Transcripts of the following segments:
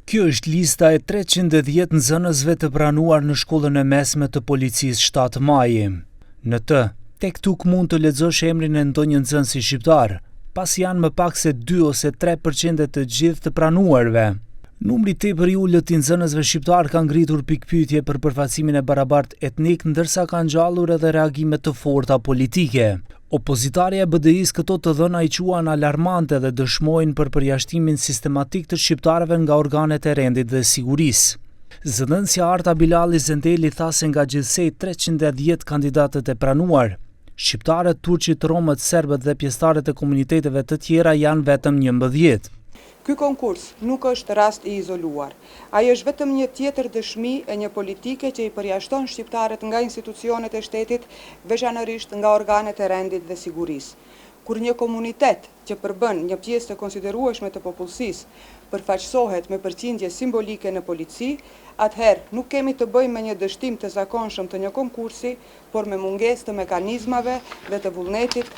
Kjo është lista e 310 nxënësve të pranuar në shkollën e mesme të policisë 7 Maji. Në të, tek tuk mund të lexosh emrin e ndonjë nxënësi shqiptar, pasi janë më pak se 2 ose 3% të gjithë të pranuarve. Numri tepër i ulët i nxënësve shqiptar ka ngritur pikpyetje për përfaqësimin e barabartë etnik, ndërsa ka ngjallur edhe reagime të forta politike. Opozitarja e BDI-s këto të dhëna i quan alarmante dhe dëshmojnë për përjashtimin sistematik të shqiptarëve nga organet e rendit dhe sigurisë. Zëdhënësja Arta Bilali Zendeli tha se nga gjithsej 310 kandidatët e pranuar, shqiptarët, turqit, romët, serbët dhe pjesëtarët e komuniteteve të tjera janë vetëm 11. Ky konkurs nuk është rast i izoluar. Ai është vetëm një tjetër dëshmi e një politike që i përjashton shqiptarët nga institucionet e shtetit, veçanërisht nga organet e rendit dhe sigurisë. Kur një komunitet që përbën një pjesë të konsiderueshme të popullsisë përfaqësohet me përqindje simbolike në polici, atëherë nuk kemi të bëjmë me një dështim të zakonshëm të një konkursi, por me mungesë të mekanizmave dhe të vullnetit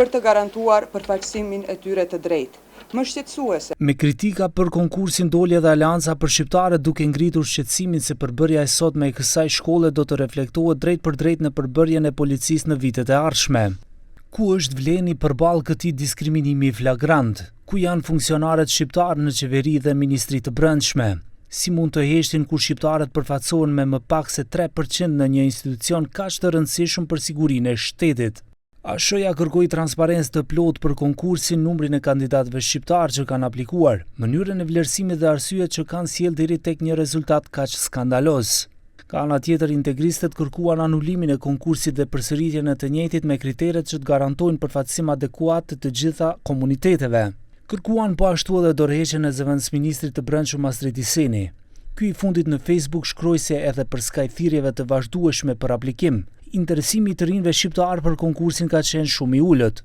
për të garantuar përfaqësimin e tyre të drejtë. Më shqetësuese. Me kritika për konkursin doli edhe Aleanca për shqiptarët, duke ngritur shqetësimin se përbërja e sotme e kësaj shkolle do të reflektohet drejt për drejt në përbërjen e policisë në vitet e ardhshme. Ku është vleni përballë këtij diskriminimi flagrant? Ku janë funksionarët shqiptar në qeveri dhe ministri të brendshme? Si mund të heshtin kur shqiptarët përfaqësohen me më pak se 3% në një institucion kaq të rëndësishëm për sigurinë e shtetit? ASH-ja kërkoi transparencë të plotë për konkursin, numrin e kandidatëve shqiptar që kanë aplikuar, mënyrën e vlerësimit dhe arsyet që kanë sjellë deri tek një rezultat kaq skandaloz. Ka ana tjetër, integristët kërkuan anulimin e konkursit dhe përsëritjen e të njëjtit me kriteret që të garantojnë përfaqësim adekuat të gjitha komuniteteve. Kërkuan po ashtu edhe dorëheqjen e zëvendësministrit të brendshëm Astrid Hiseni. Ky i fundit në Facebook shkroi se edhe për skajthirjeve të vazhdueshme për aplikim, interesimi i të rinjve shqiptar për konkursin ka qenë shumë i ulët.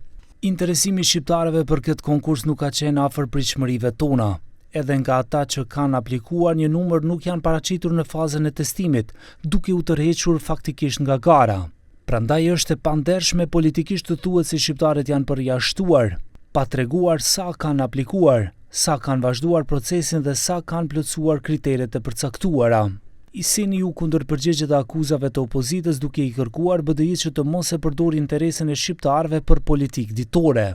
Interesimi i shqiptarëve për këtë konkurs nuk ka qenë afër pritshmërive tona. Edhe nga ata që kanë aplikuar, një numër nuk janë paraqitur në fazën e testimit, duke u tërhequr faktikisht nga gara. Prandaj është e pandershme politikisht të thuhet se shqiptarët janë përjashtuar, pa treguar sa kanë aplikuar, sa kanë vazhduar procesin dhe sa kanë plotësuar kriteret e përcaktuara. Hiseni u kundërpërgjigjet akuzave të opozitës, duke i kërkuar BDI-s që të mos e përdorë interesin e shqiptarëve për politikë ditore.